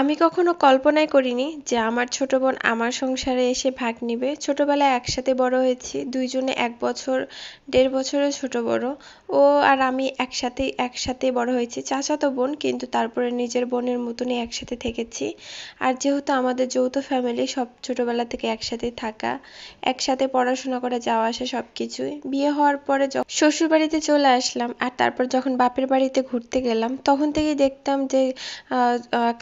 আমি কখনো কল্পনাই করিনি যে আমার ছোট বোন আমার সংসারে এসে ভাগ নিবে। ছোটবেলায় একসাথে বড় হয়েছি। ২ জনে ১ বছর, ১.৫ বছরের ছোট বড়। ও আর আমি একসাথে বড় হয়েছি। চাচাতো বোন, কিন্তু তারপরে নিজের বোনের মতনই একসাথে থেকেছি। আর যেহেতু আমাদের যৌথ ফ্যামিলি, সব ছোটবেলা থেকে একসাথেই থাকা, একসাথে পড়াশোনা করে যাওয়া আসা সবকিছুই। বিয়ে হওয়ার পরে শ্বশুরবাড়িতে চলে আসলাম, আর তারপর যখন বাপের বাড়িতে ঘুরতে গেলাম, তখন থেকেই দেখতাম যে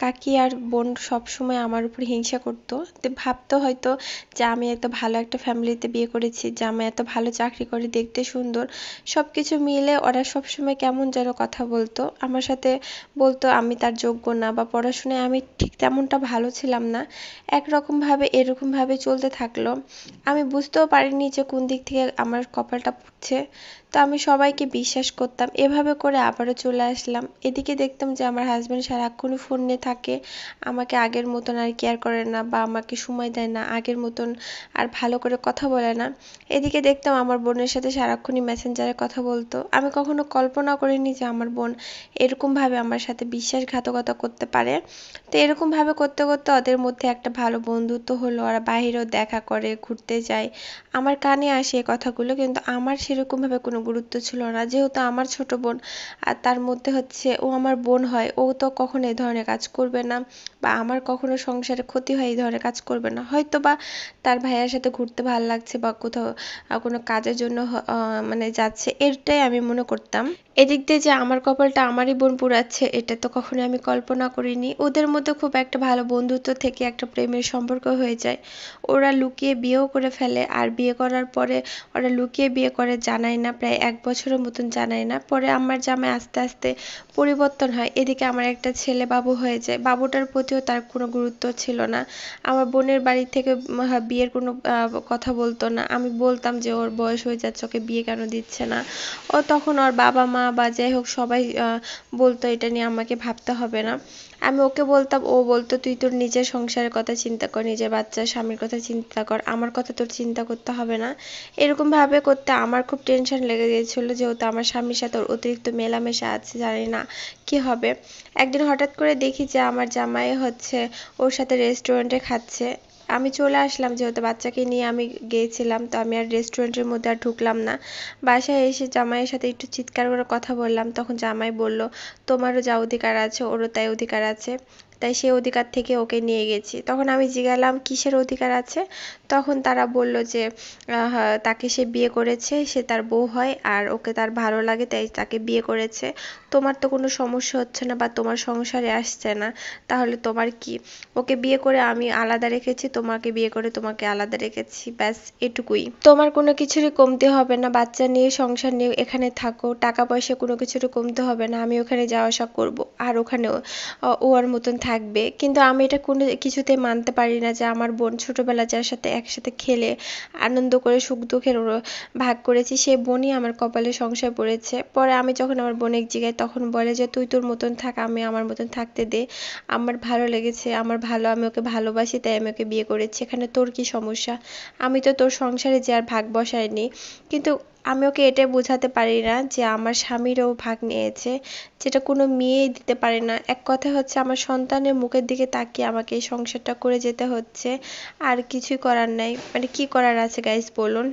কাকি আর বোন সবসময় আমার উপর হিংসা করতো। তো ভাবতো হয়তো যে আমি এত ভালো একটা ফ্যামিলিতে বিয়ে করেছি, যে আমি এত ভালো চাকরি করি, দেখতে সুন্দর, সবকিছু মিলে ওরা সবসময় কেমন যেন কথা বলতো আমার সাথে। বলতো আমি তার যোগ্য না, বা পড়াশোনায় আমি ঠিক তেমনটা ভালো ছিলাম না। একরকম ভাবে এরকম ভাবে চলতে থাকলো। আমি বুঝতেও পারিনি যে কোন দিক থেকে আমার কপালটা পুড়ছে। তো আমি সবাইকে বিশ্বাস করতাম। এভাবে করে আবারও চলে আসলাম। এদিকে দেখতাম যে আমার হাজবেন্ড সারাক্ষণই ফোন নিয়ে থাকে। আমাকে আগের মতন আর কেয়ার করে না, বা আমাকে সময় দেয় না, আগের মতন আর ভালো করে কথা বলে না। এদিকে দেখতাম আমার বোনের সাথে সারাক্ষণই মেসেঞ্জারে কথা বলতো। আমি কখনো কল্পনা করিনি যে আমার বোন এরকমভাবে আমার সাথে বিশ্বাসঘাতকতা করতে পারে। তো এরকমভাবে করতে করতে ওদের মধ্যে একটা ভালো বন্ধুত্ব হলো। ওরা বাহিরেও দেখা করে, ঘুরতে যায়। আমার কানে আসে এই কথাগুলো, কিন্তু আমার সেরকমভাবে কোনো গুরুত্ব ছিল না। যেহেতু আমার ছোট বোন, আর তার মধ্যে হচ্ছে ও আমার বোন হয়, ও তো কখনো এই ধরনের কাজ করবে না, বা আমার কখনো সংসারে ক্ষতি হয় এই ধরনের কাজ করবে না। হয়তো বা তার ভাইয়ার সাথে ঘুরতে ভালো লাগছে, বা কোথাও কোনো কাজের জন্য মানে যাচ্ছে, এটাই আমি মনে করতাম। এদিক দিয়ে যে আমার কপালটা আমারই বোন পুড়াচ্ছে, এটা তো কখনোই আমি কল্পনা করিনি। ওদের মধ্যে খুব একটা ভালো বন্ধুত্ব থেকে একটা প্রেমের সম্পর্ক হয়ে যায়। ওরা লুকিয়ে বিয়েও করে ফেলে, আর বিয়ে করার পরে ওরা লুকিয়ে বিয়ে করে, জানায় না, প্রায় ১ বছরের মতন জানায় না। পরে আমার জামাই আস্তে আস্তে পরিবর্তন হয়। এদিকে আমার একটা ছেলে বাবু হয়ে যায়। বাবুটার প্রতিও তার কোনো গুরুত্ব ছিল না। আমার বোনের বাড়ি থেকে বিয়ের কোনো কথা বলতো না। আমি বলতাম যে ওর বয়স হয়ে যাচ্ছে, ওকে বিয়ে কেন দিচ্ছে না। ও তখন ওর বাবা মা বা যাই হোক সবাই বলতো এটা নিয়ে আমাকে ভাবতে হবে না। আমি ওকে বলতাম, ও বলতো তুই তোর নিজের সংসারের কথা চিন্তা কর, নিজের বাচ্চা স্বামীর কথা চিন্তা কর, আমার কথা তোর চিন্তা করতে হবে না। এরকম ভাবে করতে আমার খুব টেনশন লেগে গিয়েছিল, যেহেতু আমার স্বামীর সাথে ওর অতিরিক্ত মেলামেশা আছে, জানি না কি হবে। একদিন হঠাৎ করে দেখি যে আমার জামাই হচ্ছে ওর সাথে রেস্টুরেন্টে খাচ্ছে। আমি চলে আসলাম, যেহেতু বাচ্চাকে নিয়ে আমি গিয়েছিলাম, তো আমি আর রেস্টুরেন্টের মধ্যে আর ঢুকলাম না। বাসায় এসে জামাইয়ের সাথে একটু চিৎকার করে কথা বললাম, তখন জামাই বলল তোমারও যা অধিকার আছে ওরও তাই অধিকার আছে, তাই সে অধিকার থেকে ওকে নিয়ে গেছি। তখন আমি জিজ্ঞালাম কিসের অধিকার আছে? তখন তারা বলল যে তাকে সে বিয়ে করেছে, সে তার বউ হয়, আর ওকে তার ভালো লাগে তাই তাকে বিয়ে করেছে। তোমার তো কোনো সমস্যা হচ্ছে না, বা তোমার সংসারে আসছে না, তাহলে তোমার কি? ওকে বিয়ে করে আমি আলাদা রেখেছি, তোমাকে বিয়ে করে তোমাকে আলাদা রেখেছি, ব্যাস এটুকুই। তোমার কোনো কিছুরই কমতি হবে না, বাচ্চা নিয়ে সংসার নিয়ে এখানে থাকো, টাকা পয়সা কোনো কিছুরই কমতে হবে না, আমি ওখানে যাওয়া আসা করবো, আর ওখানেও ওর মতন থাকবে। কিন্তু আমি এটা কোনো কিছুতেই মানতে পারি না যে আমার বোন ছোটবেলা যার সাথে একসাথে খেলে আনন্দ করে সুখ দুঃখের ভাগ করেছি, সেই বোনই আমার কপালে সংসার পড়েছে। পরে আমি যখন আমার বোনের জিগাই, তখন বলে যে তুই তোর মতন থাক, আমি আমার মতন থাকতে দে, আমার ভালো লেগেছে, আমার ভালো, আমি ওকে ভালোবাসি তাই আমি ওকে বিয়ে করেছি, এখানে তোর কি সমস্যা? আমি তো তোর সংসারে যে আর ভাগ বসাইনি। কিন্তু আমি ওকে এটাই বোঝাতে পারি না যে আমার স্বামীরও ভাগ নিয়েছে, যেটা কোনো মেয়েই দিতে পারে না। এক কথায় হচ্ছে আমার সন্তানের মুখের দিকে তাকিয়ে আমাকে এই সংসারটা করে যেতে হচ্ছে, আর কিছুই করার নাই। মানে কি করার আছে গাইস বলুন?